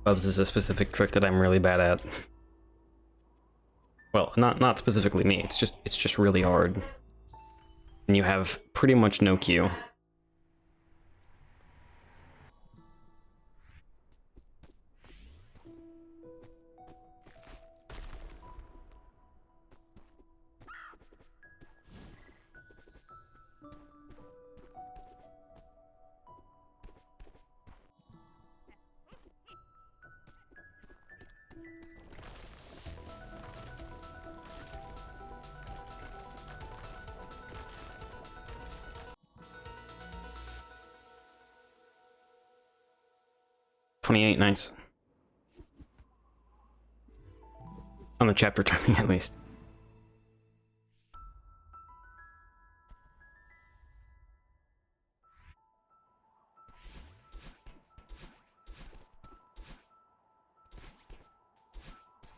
Bubs is a specific trick that I'm really bad at. Well, not specifically me. It's just really hard. And you have pretty much no Q. $28, nice. On the chapter timing, at least.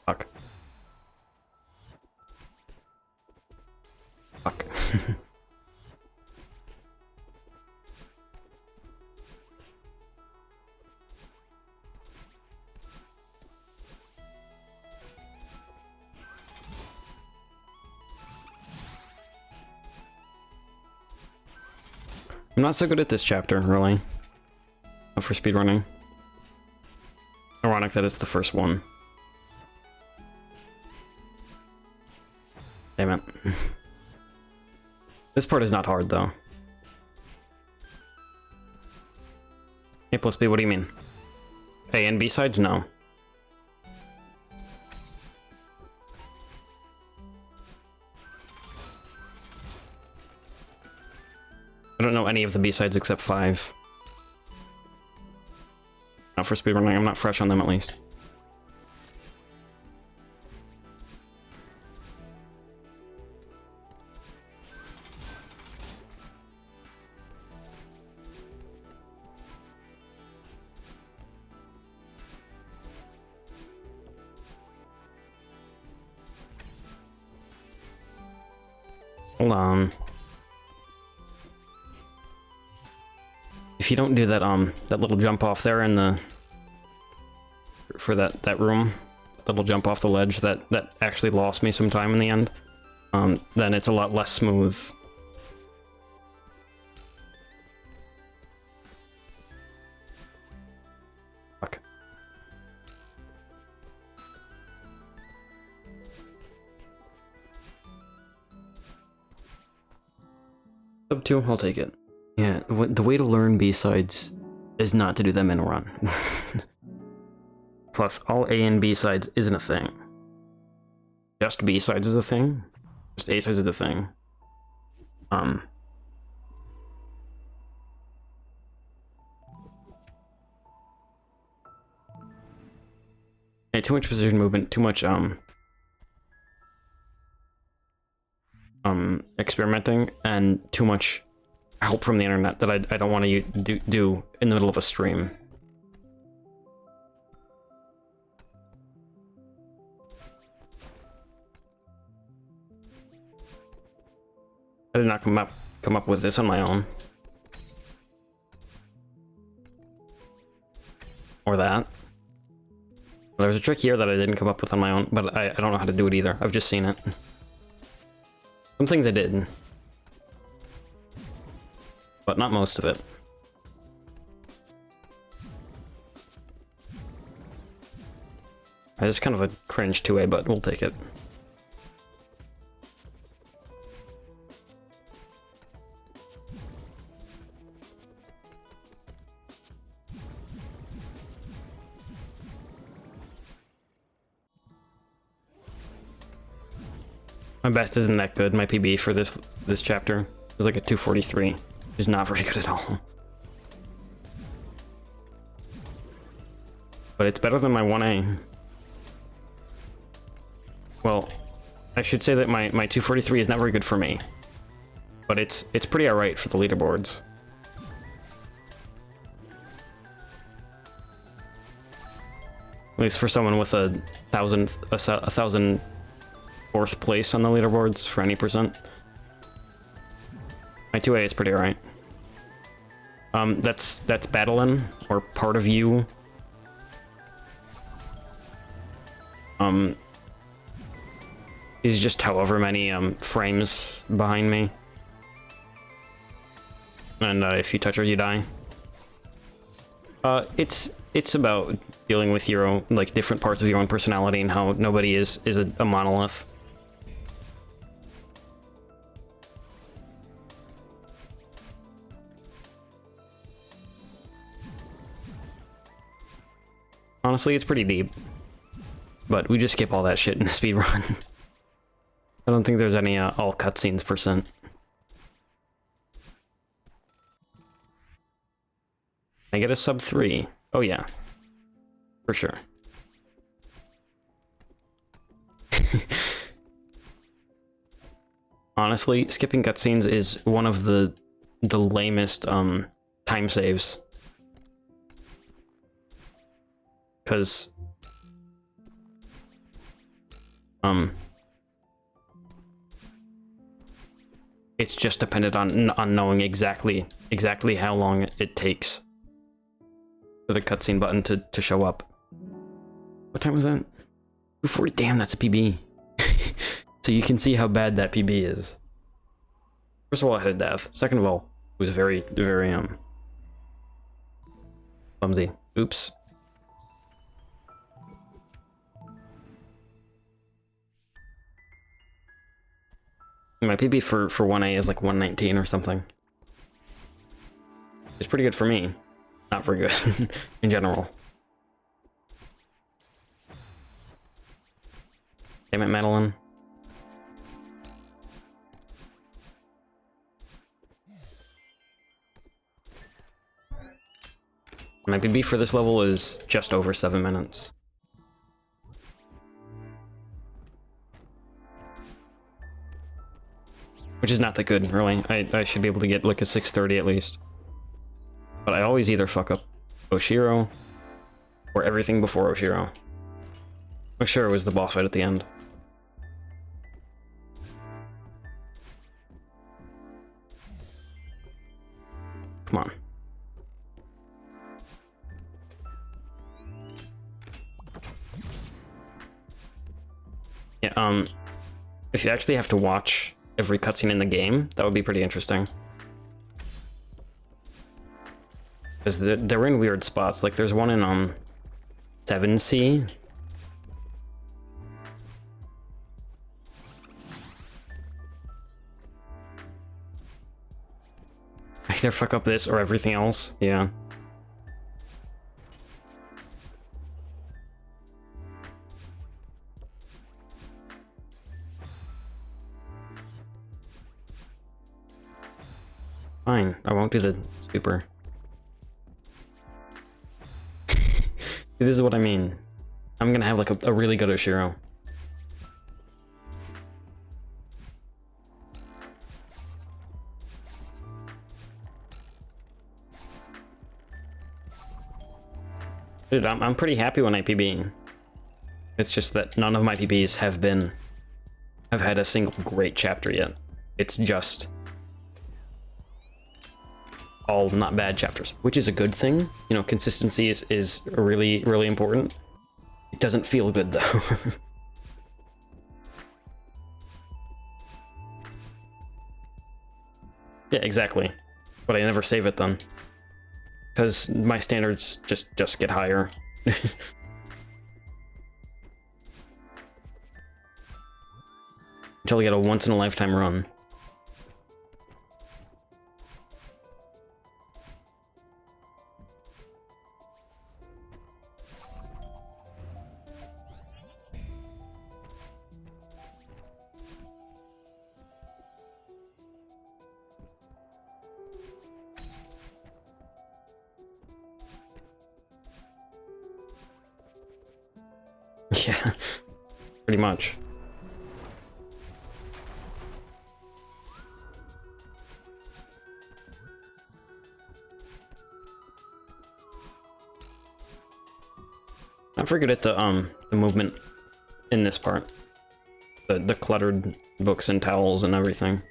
Fuck. Fuck. I'm not so good at this chapter, really. Not for speedrunning. Ironic that it's the first one. Damn it. This part is not hard, though. A plus B, what do you mean? A and B sides? No. I don't know any of the B-sides except 5. Not for speedrunning, I'm not fresh on them at least. Hold on. If you don't do that that little jump off there in the for that room, that little jump off the ledge that actually lost me some time in the end, then it's a lot less smooth. Fuck. Sub 2, I'll take it. Yeah, the way to learn B-sides is not to do them in a run. Plus, all A and B sides isn't a thing. Just B sides is a thing. Just A sides is a thing. Yeah, too much precision movement, too much experimenting, and too much help from the internet that I don't want to do in the middle of a stream. I did not come up with this on my own. Or that. There's a trick here that I didn't come up with on my own, but I don't know how to do it either. I've just seen it. Some things I did. But not most of it. It's kind of a cringe 2A, but we'll take it. My best isn't that good. My PB for this chapter is like a 243. Which is not very good at all. But it's better than my 1A. Well, I should say that my 243 is not very good for me. But it's pretty alright for the leaderboards. At least for someone with a thousand fourth place on the leaderboards for any percent. My 2A is pretty alright. That's Battlein, or Part of You. He's just however many frames behind me. And if you touch her, you die. It's about dealing with your own, like, different parts of your own personality and how nobody is a monolith. Honestly, it's pretty deep. But we just skip all that shit in the speedrun. I don't think there's any all cutscenes %. I get a sub 3. Oh yeah. For sure. Honestly, skipping cutscenes is one of the lamest time saves. Because it's just dependent on knowing exactly how long it takes for the cutscene button to show up. What time was that? 2:40. Damn, that's a PB. So you can see how bad that PB is. First of all, I had a death. Second of all, it was very clumsy. Oops. My PB for 1A is like 119 or something. It's pretty good for me. Not very good in general. Damn it, Madeline. My PB for this level is just over 7 minutes. Which is not that good, really. I should be able to get like a 630 at least. But I always either fuck up Oshiro or everything before Oshiro. Oshiro was the boss fight at the end. Come on. Yeah, if you actually have to watch every cutscene in the game, that would be pretty interesting. Because they're in weird spots. Like, there's one in 7C. Either fuck up this or everything else. Yeah. Fine, I won't do the super. This is what I mean. I'm gonna have like a really good Oshiro. Dude, I'm pretty happy when I PB. It's just that none of my PBs have had a single great chapter yet. It's just all not bad chapters, which is a good thing. You know, consistency is really, really important. It doesn't feel good though. Yeah, exactly. But I never save it then, because my standards just get higher. Until I get a once-in-a-lifetime run. Yeah, pretty much. I forget the movement in this part. The cluttered books and towels and everything.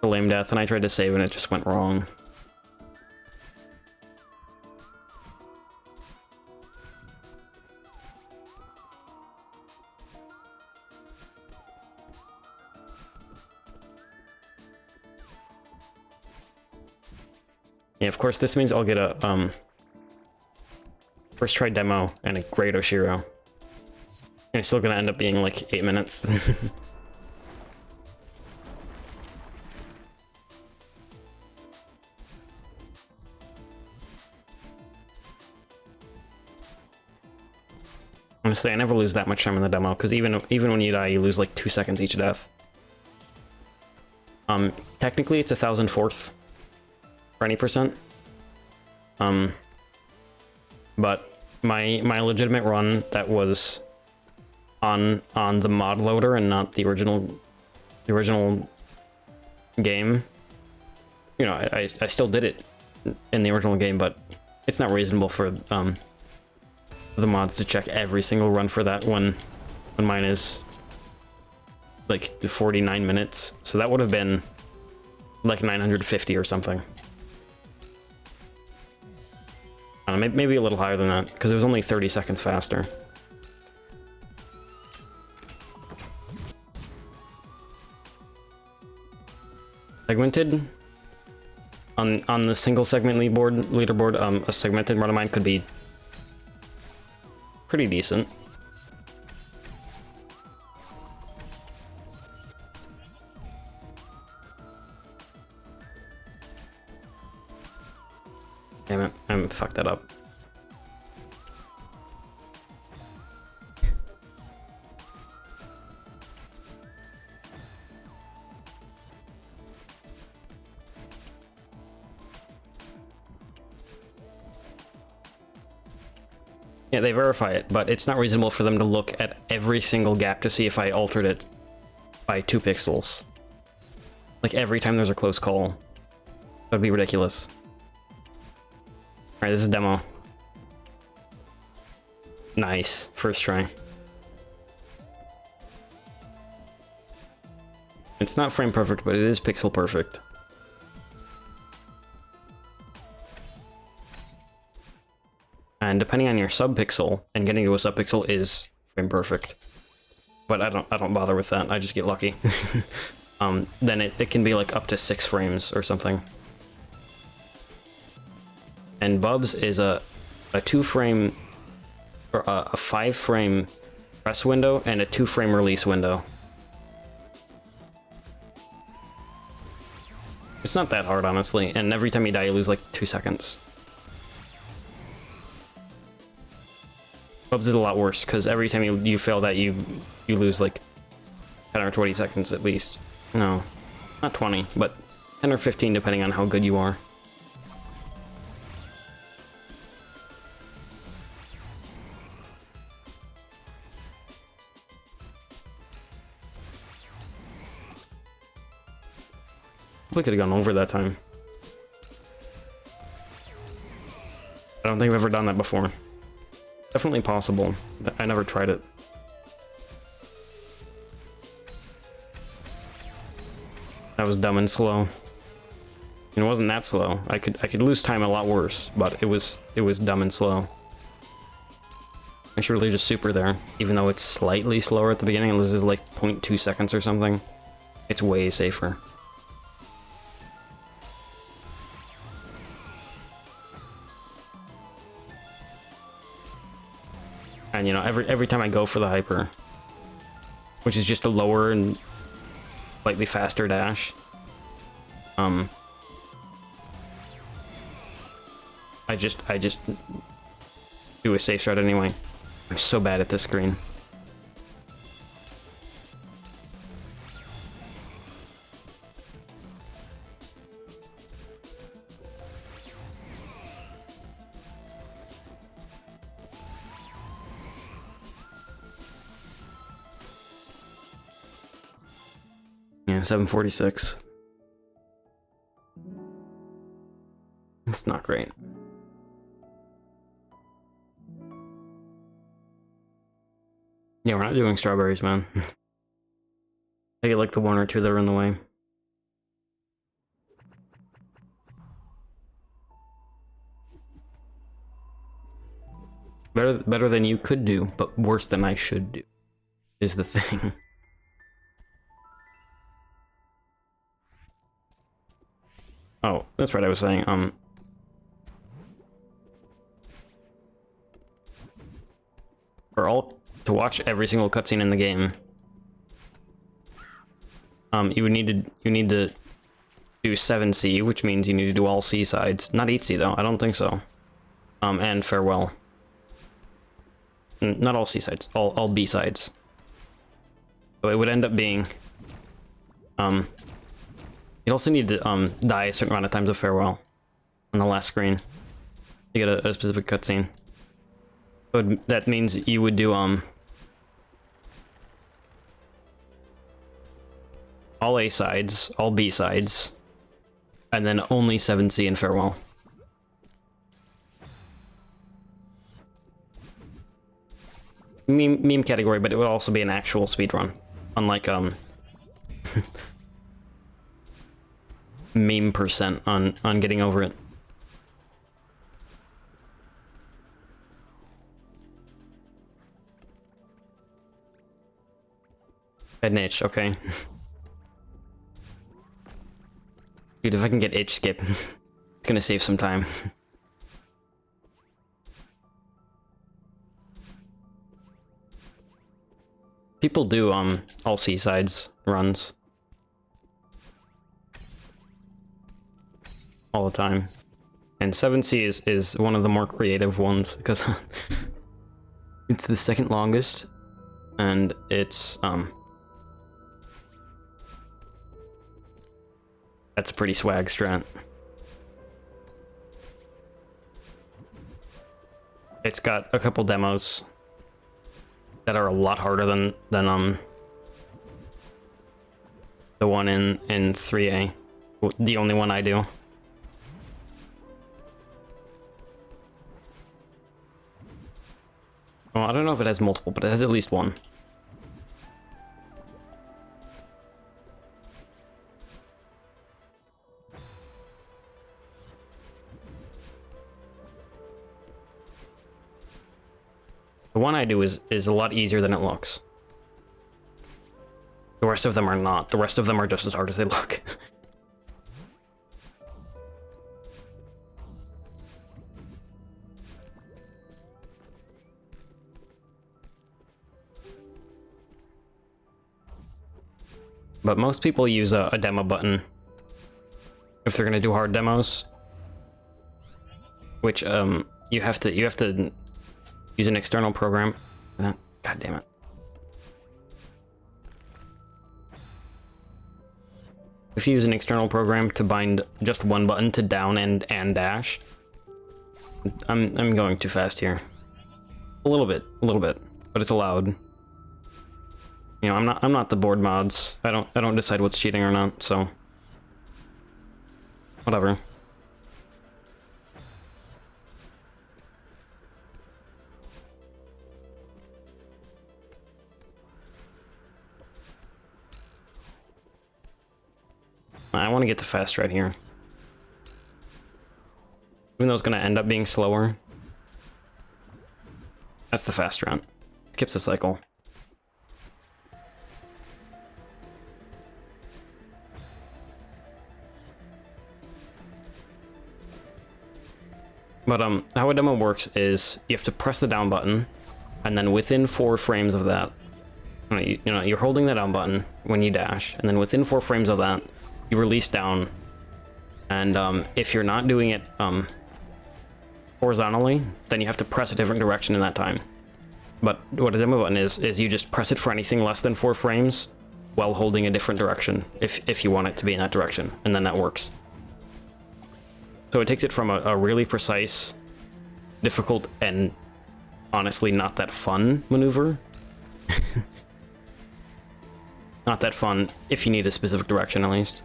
A lame death, and I tried to save and it just went wrong. Yeah, of course, this means I'll get a, first try demo and a great Oshiro. And it's still gonna end up being like 8 minutes. Honestly, I never lose that much time in the demo, because even when you die, you lose like 2 seconds each death. Technically it's 1,004th for any percent. But my legitimate run that was on the mod loader and not the original game, you know, I still did it in the original game, but it's not reasonable for the mods to check every single run for that when mine is like 49 minutes. So that would have been like 950 or something. I don't know, maybe a little higher than that, because it was only 30 seconds faster. Segmented on the single segment leaderboard, a segmented run of mine could be pretty decent. Damn it, I fucked that up. Yeah, they verify it, but it's not reasonable for them to look at every single gap to see if I altered it by 2 pixels. Like every time there's a close call. That'd be ridiculous. Alright, this is demo. Nice. First try. It's not frame perfect, but it is pixel perfect. And depending on your subpixel, and getting to a subpixel is frame perfect. But I don't bother with that, I just get lucky. Then it can be like up to 6 frames or something. And Bubs is a 2-frame, or a 5-frame press window and a 2-frame release window. It's not that hard, honestly, and every time you die you lose like 2 seconds. Bubs is a lot worse, because every time you fail that, you lose like 10 or 20 seconds at least. No, not 20, but 10 or 15 depending on how good you are. We could have gone over that time. I don't think I've ever done that before. Definitely possible. I never tried it. That was dumb and slow. It wasn't that slow. I could lose time a lot worse, but it was dumb and slow. I should really just super there, even though it's slightly slower at the beginning. It loses like 0.2 seconds or something. It's way safer. And you know, every time I go for the hyper, which is just a lower and slightly faster dash, I just do a safe start anyway. I'm so bad at this screen. Yeah, 746. It's not great. Yeah, we're not doing strawberries, man. I get like the 1 or 2 that are in the way. Better than you could do, but worse than I should do, is the thing. Oh, that's right, I was saying, to watch every single cutscene in the game, you need to do 7C, which means you need to do all C sides. Not 8C though, I don't think so. And farewell. Not all C sides, all B sides. So it would end up being, you also need to die a certain amount of times of farewell on the last screen to get a specific cutscene. So that means you would do all A sides, all B sides, and then only 7C and farewell. Meme category, but it would also be an actual speedrun, unlike meme percent on getting over it. Head and H, okay. Dude, if I can get H skip, it's gonna save some time. People do all C sides runs all the time, and 7C is one of the more creative ones because it's the second longest, and it's that's a pretty swag strat. It's got a couple demos that are a lot harder than the one in 3A, the only one I do. Well, I don't know if it has multiple, but it has at least one. The one I do is a lot easier than it looks. The rest of them are not. The rest of them are just as hard as they look. But most people use a demo button if they're gonna do hard demos, which you have to use an external program. God damn it. If you use an external program to bind just one button to down and dash, I'm going too fast here. A little bit, but it's allowed. You know, I'm not the board mods. I don't decide what's cheating or not, so whatever. I want to get the fast right here. Even though it's going to end up being slower. That's the fast route. Skips the cycle. But how a demo works is you have to press the down button, and then within 4 frames of that, you know, you're holding the down button when you dash, and then within 4 frames of that, you release down, and if you're not doing it horizontally, then you have to press a different direction in that time. But what a demo button is you just press it for anything less than 4 frames while holding a different direction, if you want it to be in that direction, and then that works. So it takes it from a really precise, difficult, and honestly not that fun maneuver. Not that fun if you need a specific direction, at least.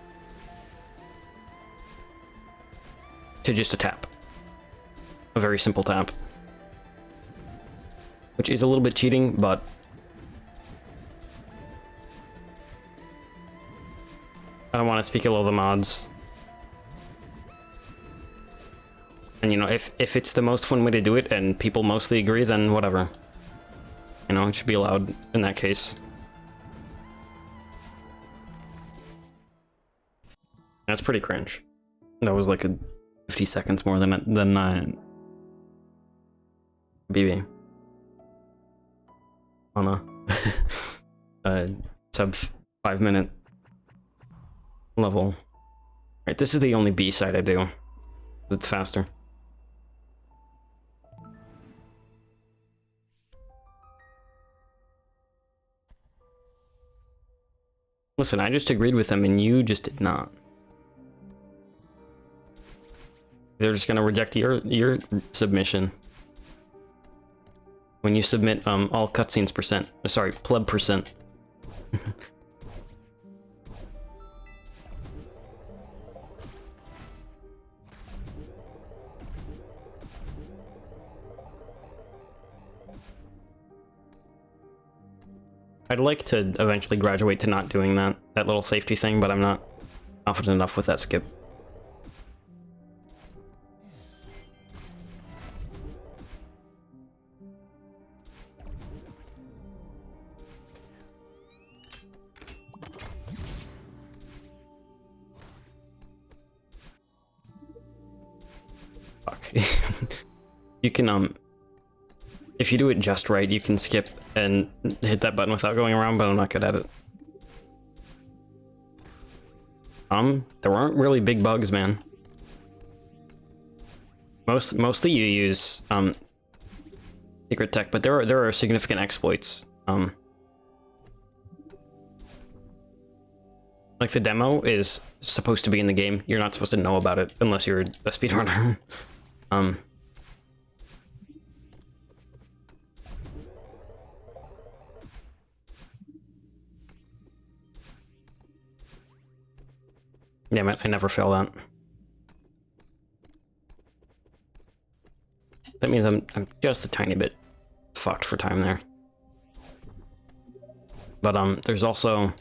To just a tap. A very simple tap. Which is a little bit cheating, but I don't want to speak ill of the mods. And you know, if it's the most fun way to do it and people mostly agree, then whatever. You know, it should be allowed in that case. That's pretty cringe. That was like a 50 seconds more than BB. on a, a sub 5-minute level. Right, this is the only B side I do. It's faster. Listen, I just agreed with them and you just did not. They're just gonna reject your submission. When you submit all cutscenes percent, sorry, pleb percent. I'd like to eventually graduate to not doing that little safety thing, but I'm not confident enough with that skip. Fuck. You can, if you do it just right, you can skip and hit that button without going around, but I'm not good at it. There aren't really big bugs, man. Mostly you use, secret tech, but there are significant exploits. Like the demo is supposed to be in the game. You're not supposed to know about it unless you're a speedrunner. Damn it, I never fail that. That means I'm just a tiny bit fucked for time there. But there's also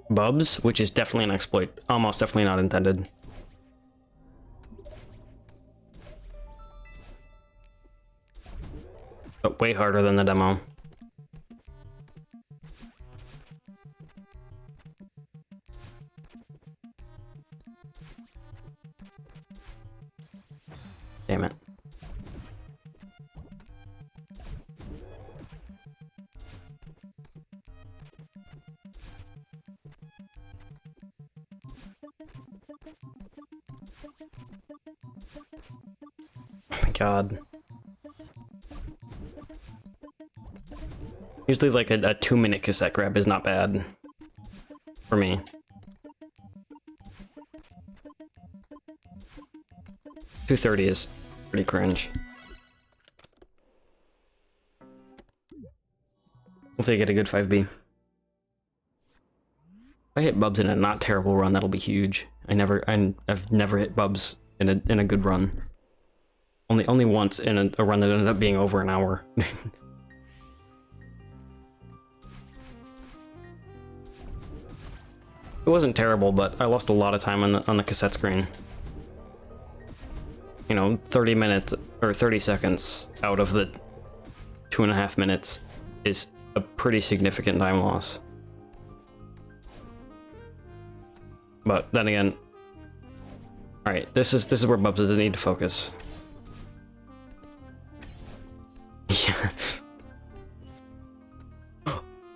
Bubs, which is definitely an exploit. Almost definitely not intended. But way harder than the demo. Damn it. Oh my god. Usually like a 2-minute cassette grab is not bad for me. $2.30 is pretty cringe. Hopefully I get a good 5B. If I hit Bubs in a not terrible run, that'll be huge. I've never hit Bubs in a good run. Only once in a run that ended up being over an hour. It wasn't terrible, but I lost a lot of time on the cassette screen. You know, 30 minutes or 30 seconds out of the 2.5 minutes is a pretty significant time loss. But then again, all right, this is where Bubs doesn't need to focus. Yeah.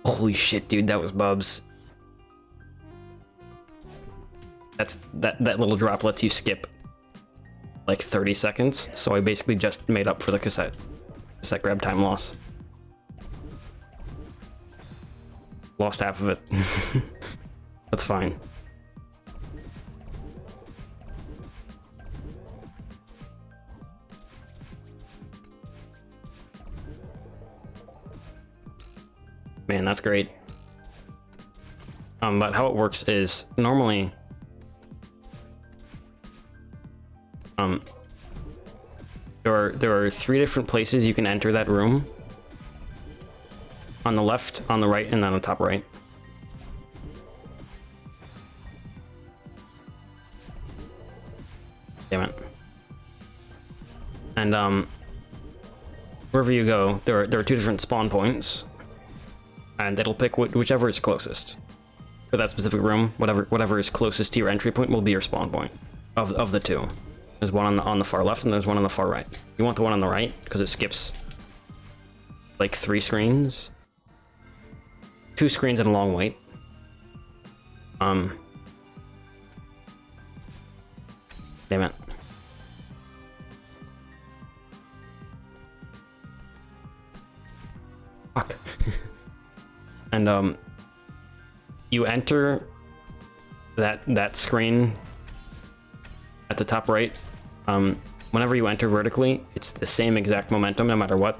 Holy shit, dude, that was Bubs. That little drop lets you skip like 30 seconds, so I basically just made up for the cassette grab time loss. Lost half of it. That's fine. Man, that's great. But how it works is normally there are 3 different places you can enter that room. On the left, on the right, and on the top right. Damn it. And wherever you go, there are 2 different spawn points, and it'll pick whichever is closest for that specific room. Whatever is closest to your entry point will be your spawn point of the 2. There's one on the far left and there's one on the far right. You want the one on the right because it skips like 3 screens. 2 screens and a long wait. Damn it. Fuck. And you enter that screen at the top right. Whenever you enter vertically, it's the same exact momentum no matter what.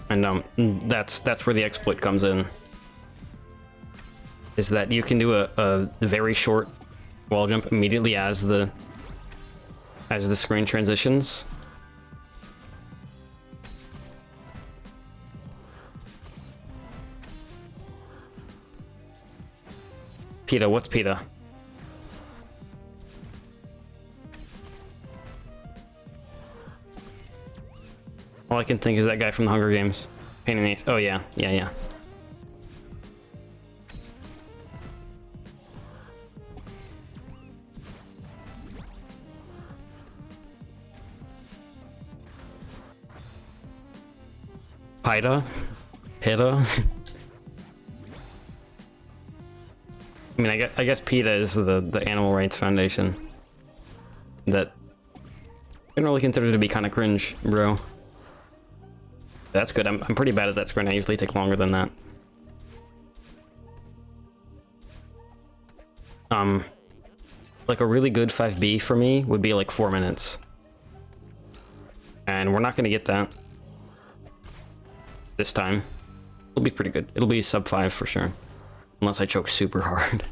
And that's where the exploit comes in. Is that you can do a very short wall jump immediately as the screen transitions. PETA, what's PETA? All I can think is that guy from the Hunger Games. Pain in the ass. Oh yeah, yeah. PETA? PETA? I mean, I guess PETA is the Animal Rights Foundation that I can really consider to be kind of cringe, bro. That's good. I'm pretty bad at that screen. I usually take longer than that. Like a really good 5B for me would be like 4 minutes. And we're not gonna get that this time. It'll be pretty good. It'll be sub 5 for sure. Unless I choke super hard.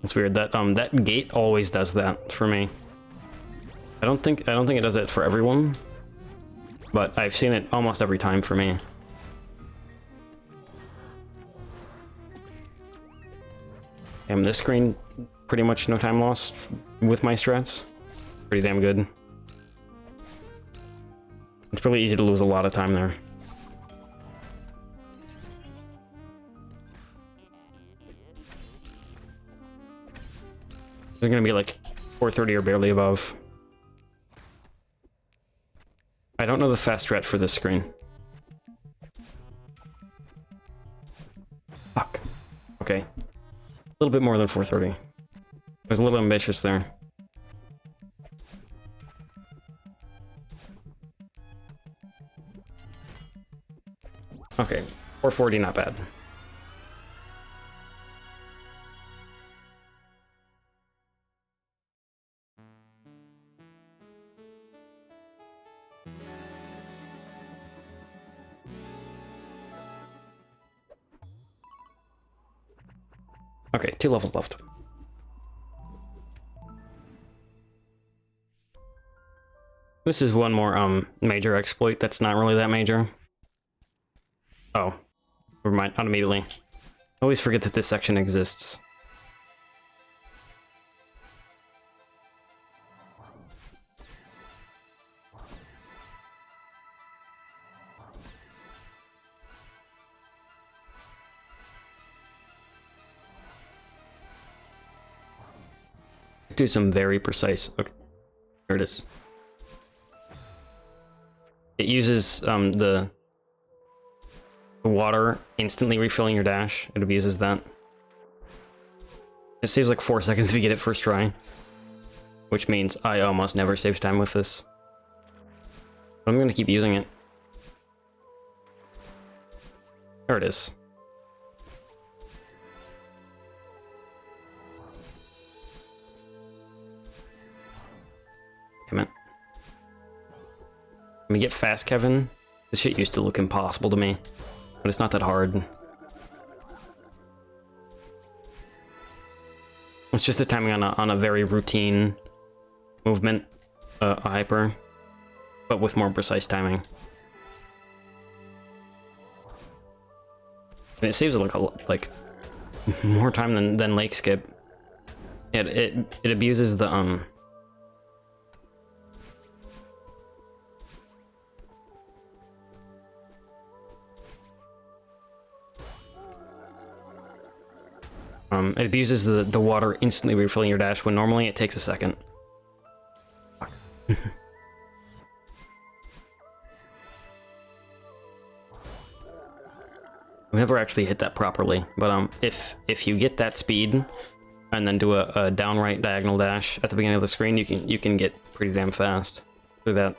It's weird that that gate always does that for me. I don't think it does it for everyone, but I've seen it almost every time for me. And this screen, pretty much no time lost with my strats. Pretty damn good. It's really easy to lose a lot of time there. They're gonna be like 430 or barely above. I don't know the fast strat for this screen. Fuck. Okay. A little bit more than 430. I was a little ambitious there. Okay, 440, not bad. Okay, 2 levels left. This is one more major exploit that's not really that major. Oh, never mind, not immediately. I always forget that this section exists. Do some very precise. Okay, there it is. It uses the water instantly refilling your dash. It abuses that. It saves like 4 seconds if you get it first try, which means I almost never save time with this. But I'm gonna keep using it. There it is. Damn it. Let me get fast, Kevin. This shit used to look impossible to me, but it's not that hard. It's just the timing on a very routine movement, a hyper, but with more precise timing. And it saves like more time than Lake Skip. It abuses the It abuses the water instantly refilling your dash when normally it takes a second. We never actually hit that properly, but if you get that speed and then do a downright diagonal dash at the beginning of the screen, you can get pretty damn fast through that.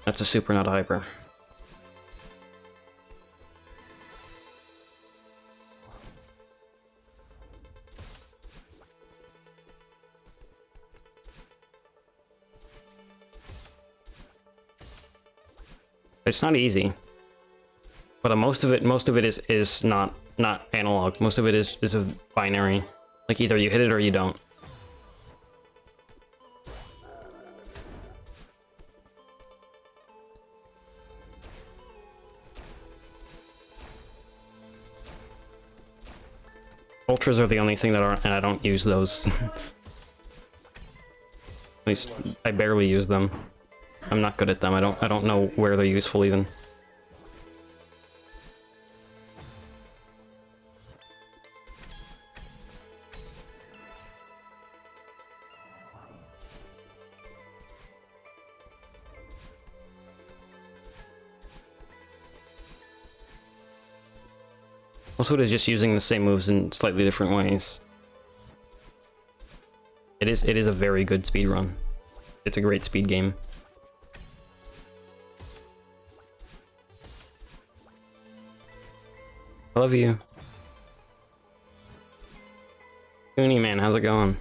That's a super, not a hyper. It's not easy, but most of it is not analog. Most of it is a binary. Like either you hit it or you don't. Ultras are the only thing that aren't, and I don't use those. At least I barely use them. I'm not good at them. I don't know where they're useful even. Also, it is just using the same moves in slightly different ways. It is a very good speed run. It's a great speed game. I love you. Goonie man, how's it going?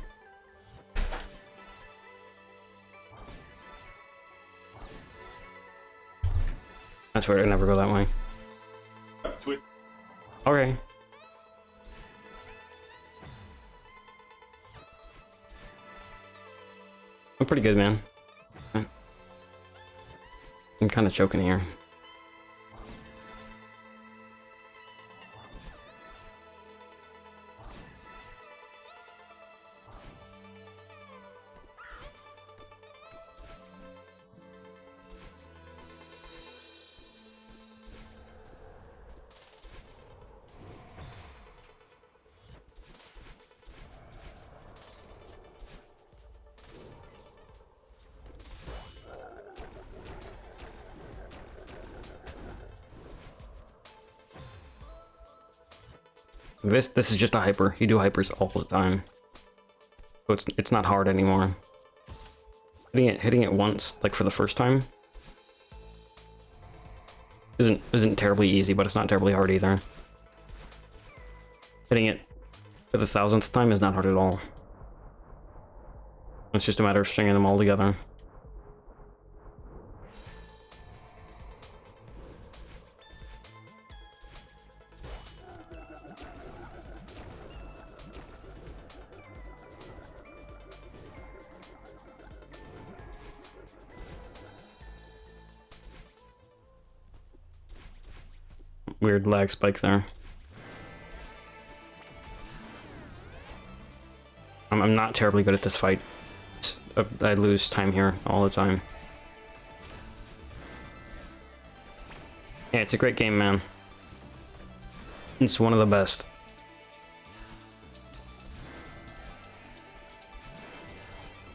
I swear I'd never go that way. Okay. I'm pretty good, man. I'm kind of choking here. This is just a hyper. You do hypers all the time, so it's not hard anymore. Hitting it once, like for the first time, isn't terribly easy, but it's not terribly hard either. Hitting it for the 1000th time is not hard at all. It's just a matter of stringing them all together. Weird lag spike there. I'm not terribly good at this fight. I lose time here all the time. Yeah, it's a great game, man. It's one of the best.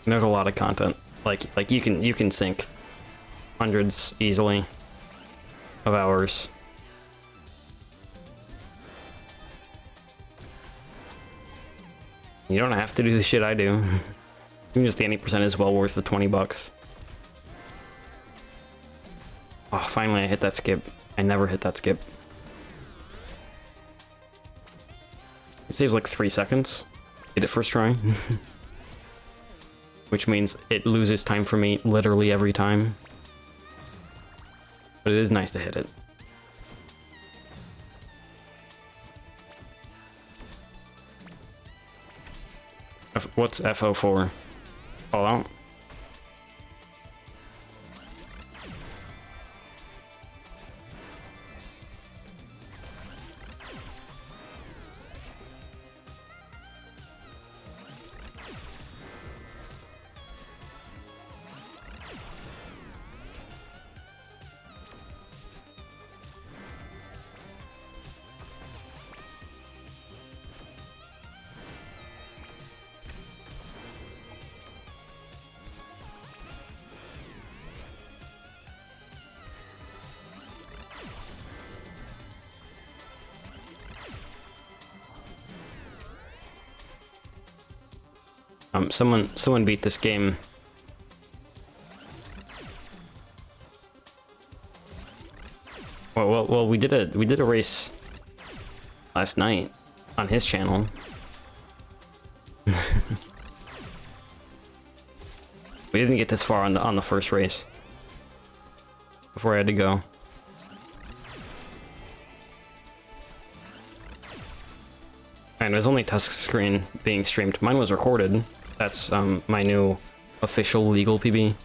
And there's a lot of content. Like you can sink hundreds easily of hours. You don't have to do the shit I do. Even just the 80% is well worth the 20 bucks. Oh, finally I hit that skip. I never hit that skip. It saves like 3 seconds. Hit it first try. Which means it loses time for me literally every time. But it is nice to hit it. What's FO for? Fallout? Someone beat this game. Well, we did a race last night on his channel. We didn't get this far on the first race before I had to go. And it was only touchscreen being streamed. Mine was recorded. That's my new official legal PB.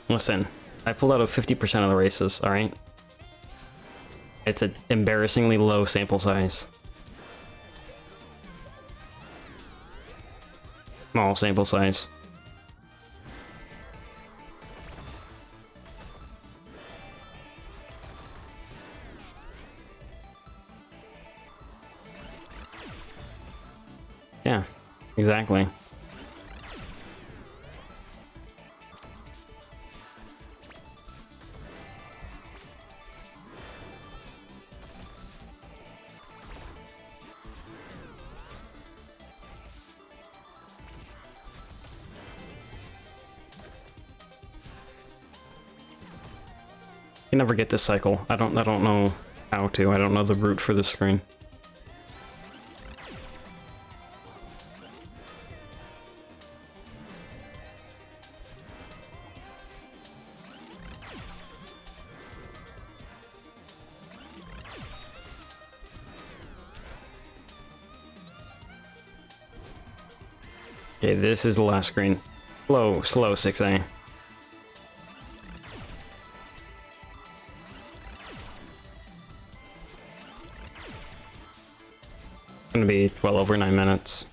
Listen, I pulled out of 50% of the races, alright? It's an embarrassingly low sample size. Small sample size. Yeah, exactly. You never get this cycle. I don't know how to. I don't know the route for this screen. Okay, this is the last screen. Slow 6A. Gonna be well over 9 minutes.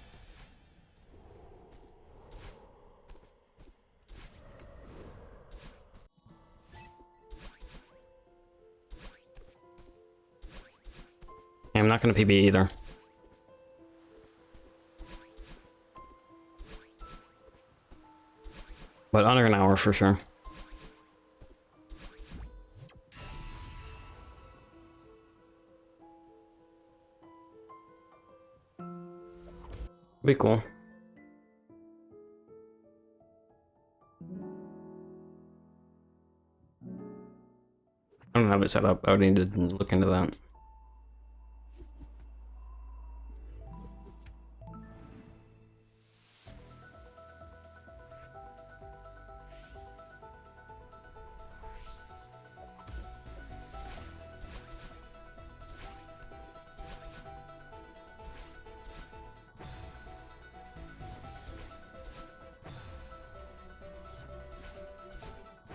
Yeah, I'm not gonna PB either. But under an hour for sure. Be cool. I don't have it set up. I would need to look into that.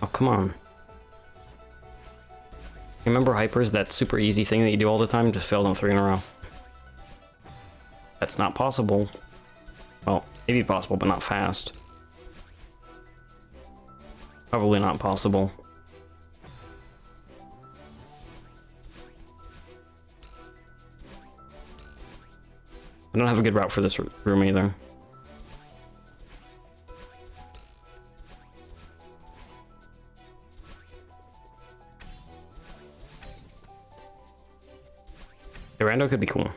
Oh, come on. You remember Hypers, that super easy thing that you do all the time, just failed on 3 in a row? That's not possible. Well, maybe possible, but not fast. Probably not possible. I don't have a good route for this room either. The rando could be cool.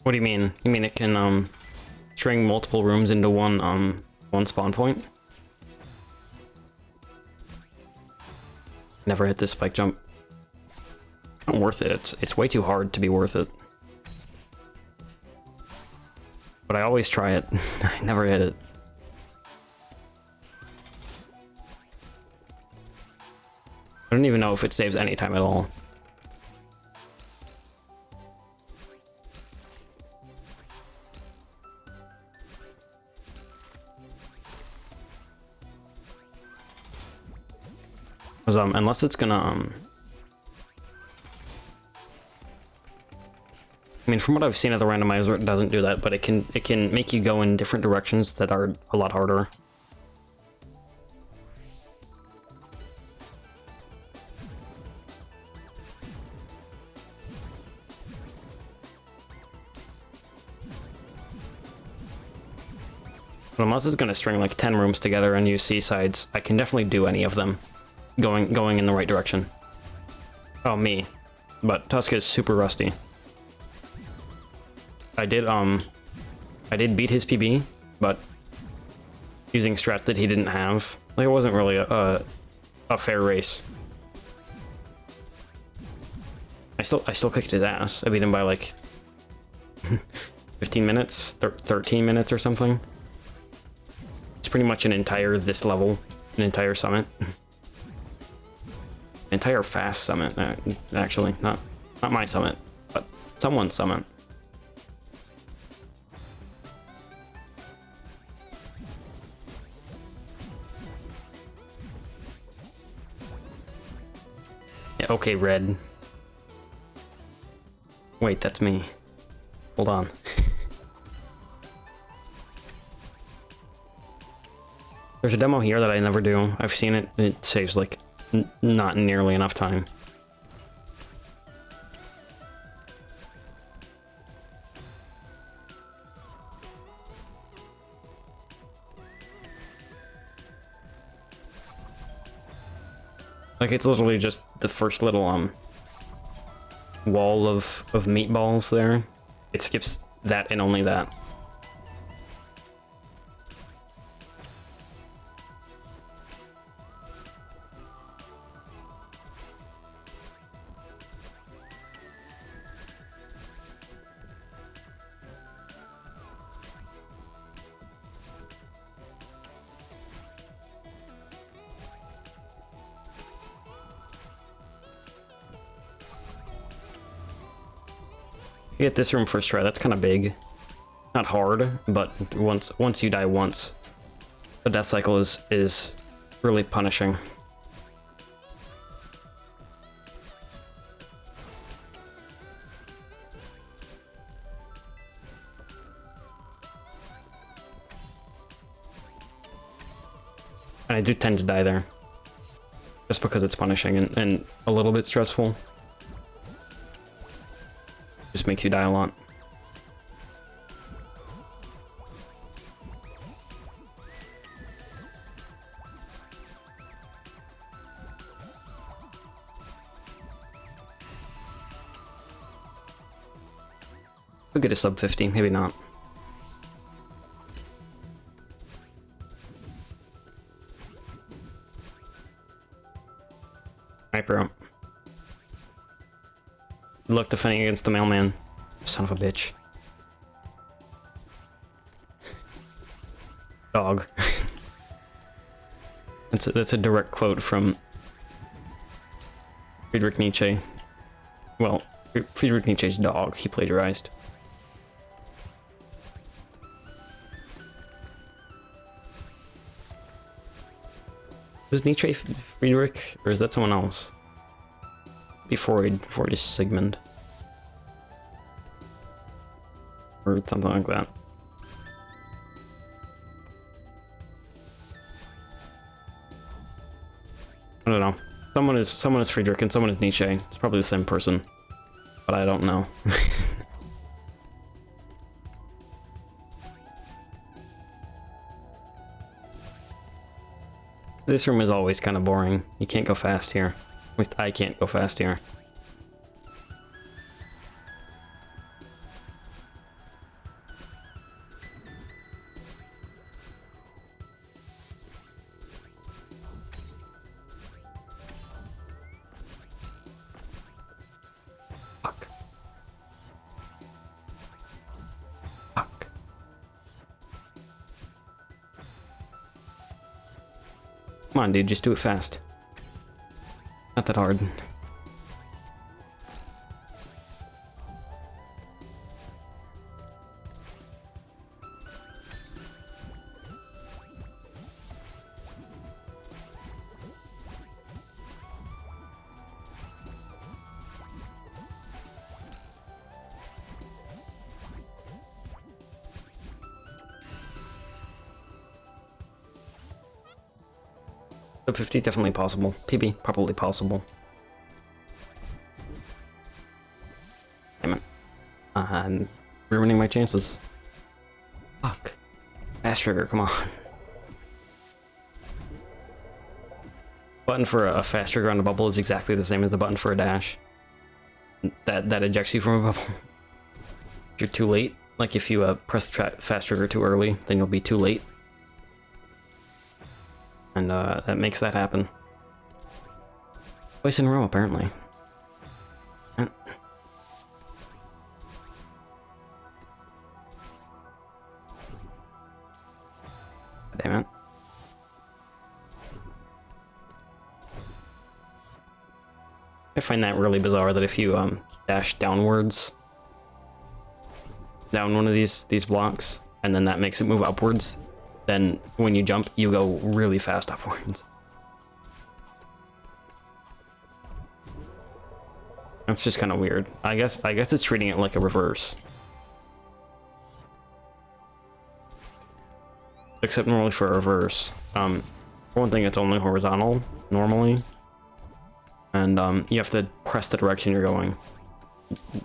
What do you mean? You mean it can string multiple rooms into one spawn point? Never hit this spike jump. Not worth it. It's way too hard to be worth it. But I always try it. I never hit it. I don't even know if it saves any time at all. Because, unless it's gonna, I mean, from what I've seen of the randomizer, it doesn't do that, but it can make you go in different directions that are a lot harder. But unless it's gonna string like 10 rooms together and use seasides, I can definitely do any of them, going in the right direction. Oh, me. But Tusk is super rusty. I did beat his PB, but using strats that he didn't have. Like, it wasn't really a fair race. I still kicked his ass. I beat him by like 15 minutes, 13 minutes or something. It's pretty much an entire this level, an entire summit. Entire fast summit, actually. Not my summit, but someone's summit. Yeah, okay, red. Wait, that's me. Hold on. There's a demo here that I never do. I've seen it. It saves like not nearly enough time. Like, it's literally just the first little wall of meatballs there. It skips that and only that. You get this room first try. That's kind of big. Not hard, but once you die once, the death cycle is really punishing. And I do tend to die there, just because it's punishing and a little bit stressful. Just makes you die a lot. We'll get a sub 50, maybe not. Sniper up. Good luck defending against the mailman. Son of a bitch. Dog. That's a direct quote from Friedrich Nietzsche. Well, Friedrich Nietzsche's dog. He plagiarized. Was Nietzsche Friedrich, or is that someone else? Before Freud is Sigmund. Or something like that. I don't know. Someone is Friedrich and someone is Nietzsche. It's probably the same person. But I don't know. This room is always kind of boring. You can't go fast here. At least I can't go fast here. Fuck. Fuck. Come on, dude, just do it fast. Not that hard. Sub 50 definitely possible. PB probably possible. Damn it. I'm ruining my chances. Fuck. Fast trigger, come on. Button for a fast trigger on a bubble is exactly the same as the button for a dash. That ejects you from a bubble. If you're too late, like if you press the fast trigger too early, then you'll be too late. And that makes that happen. Twice in a row, apparently. Damn it. I find that really bizarre that if you dash downwards down one of these blocks, and then that makes it move upwards, then when you jump, you go really fast upwards. That's just kind of weird. I guess it's treating it like a reverse. Except normally for a reverse. For one thing, it's only horizontal, normally. And you have to press the direction you're going.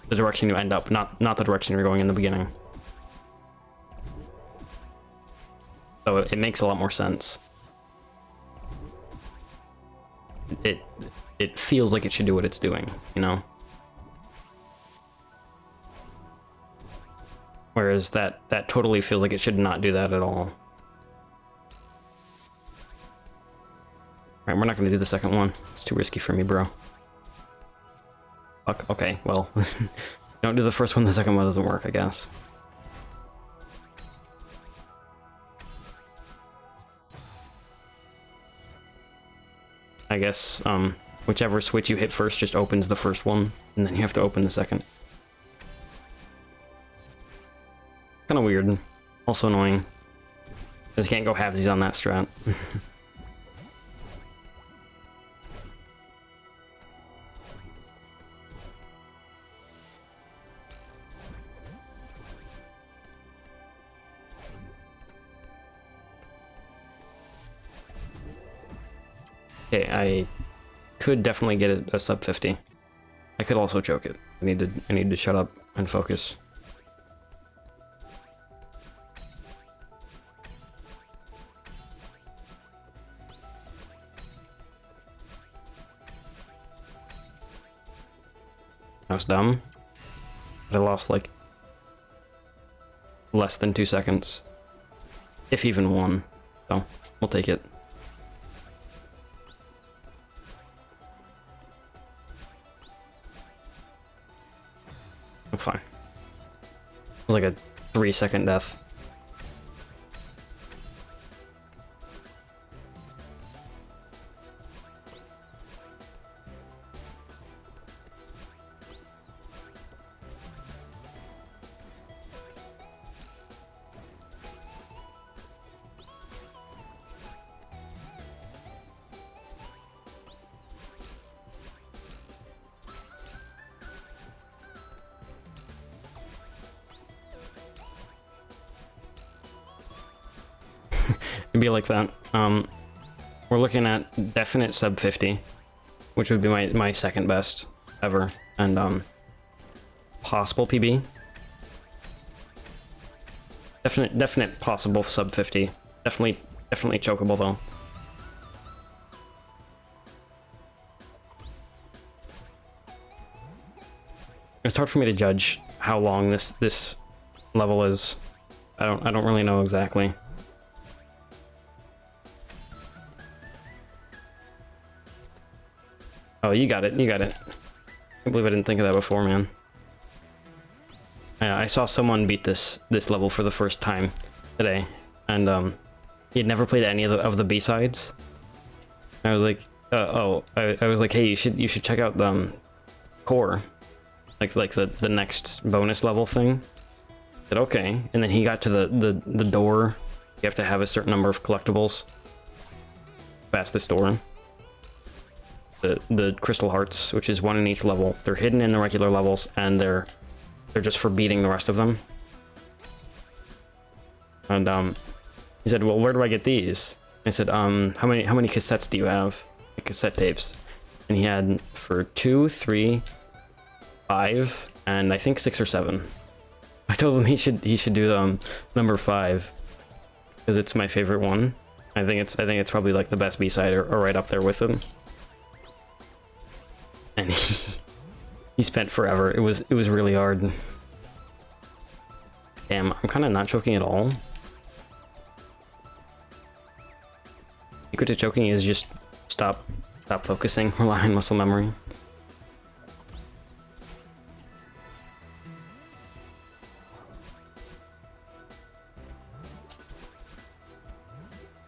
The direction you end up, not the direction you're going in the beginning. So it makes a lot more sense. It feels like it should do what it's doing, you know? Whereas that totally feels like it should not do that at all. Alright, we're not gonna do the second one. It's too risky for me, bro. Fuck, okay, well. Don't do the first one, the second one doesn't work, I guess. I guess, whichever switch you hit first just opens the first one, and then you have to open the second. Kinda weird. Also annoying. Because you can't go halvesies on that strat. Okay, I could definitely get a sub 50. I could also choke it. I need to shut up and focus. That was dumb. But I lost like less than 2 seconds. If even one. So, we'll take it. That's fine. It was like a 3-second death. It'd be like that. We're looking at definite sub 50, which would be my second best ever, and possible PB. Definite possible sub 50. Definitely chokeable though. It's hard for me to judge how long this level is. I don't really know exactly. Oh, you got it, you got it. I can't believe I didn't think of that before, man. I saw someone beat this level for the first time today, and he had never played any of the B-sides. I was like, I was like, hey, you should check out the core, like the next bonus level thing. I said okay, and then he got to the door. You have to have a certain number of collectibles past this door. The crystal hearts, which is one in each level. They're hidden in the regular levels, and they're just for beating the rest of them. And he said, well, where do I get these? I said, how many cassettes do you have? Like cassette tapes. And he had for 2, 3, 5, and I think 6 or 7. I told him he should do number 5 because it's my favorite one. I think it's probably like the best B-side or right up there with him. And he spent forever. It was really hard. Damn, I'm kind of not choking at all. Secret to choking is just stop focusing, rely on muscle memory.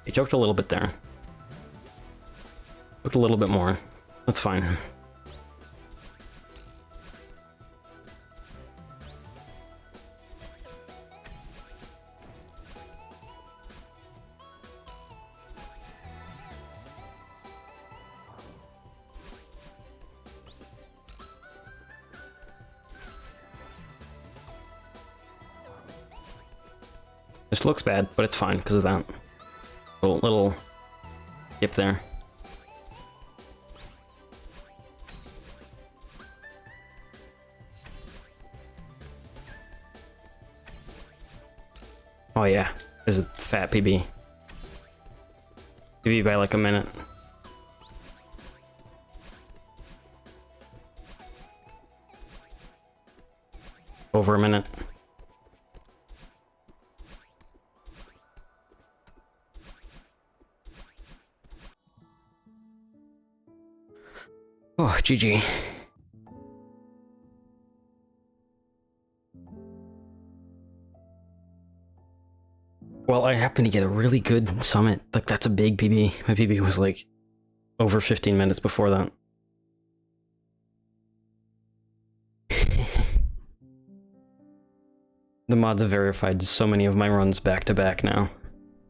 He choked a little bit there. Choked a little bit more. That's fine. This looks bad, but it's fine because of that little skip there. Oh yeah, there's a fat PB. PB by like a minute. Over a minute. Oh, GG. Well, I happened to get a really good summit. Like, that's a big PB. My PB was like over 15 minutes before that. The mods have verified so many of my runs back to back now.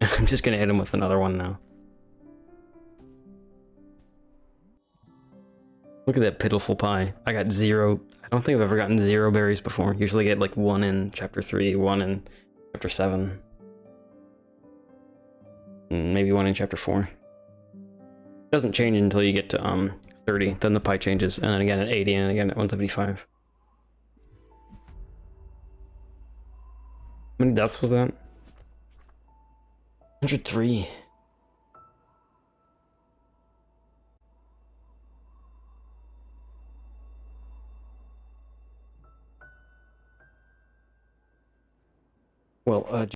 I'm just gonna hit him with another one now. Look at that pitiful pie. I got 0. I don't think I've ever gotten 0 berries before. Usually I get like 1 in chapter 3, 1 in chapter 7. And maybe 1 in chapter 4. It doesn't change until you get to 30, then the pie changes, and then again at 80, and again at 175. How many deaths was that? 103. Well,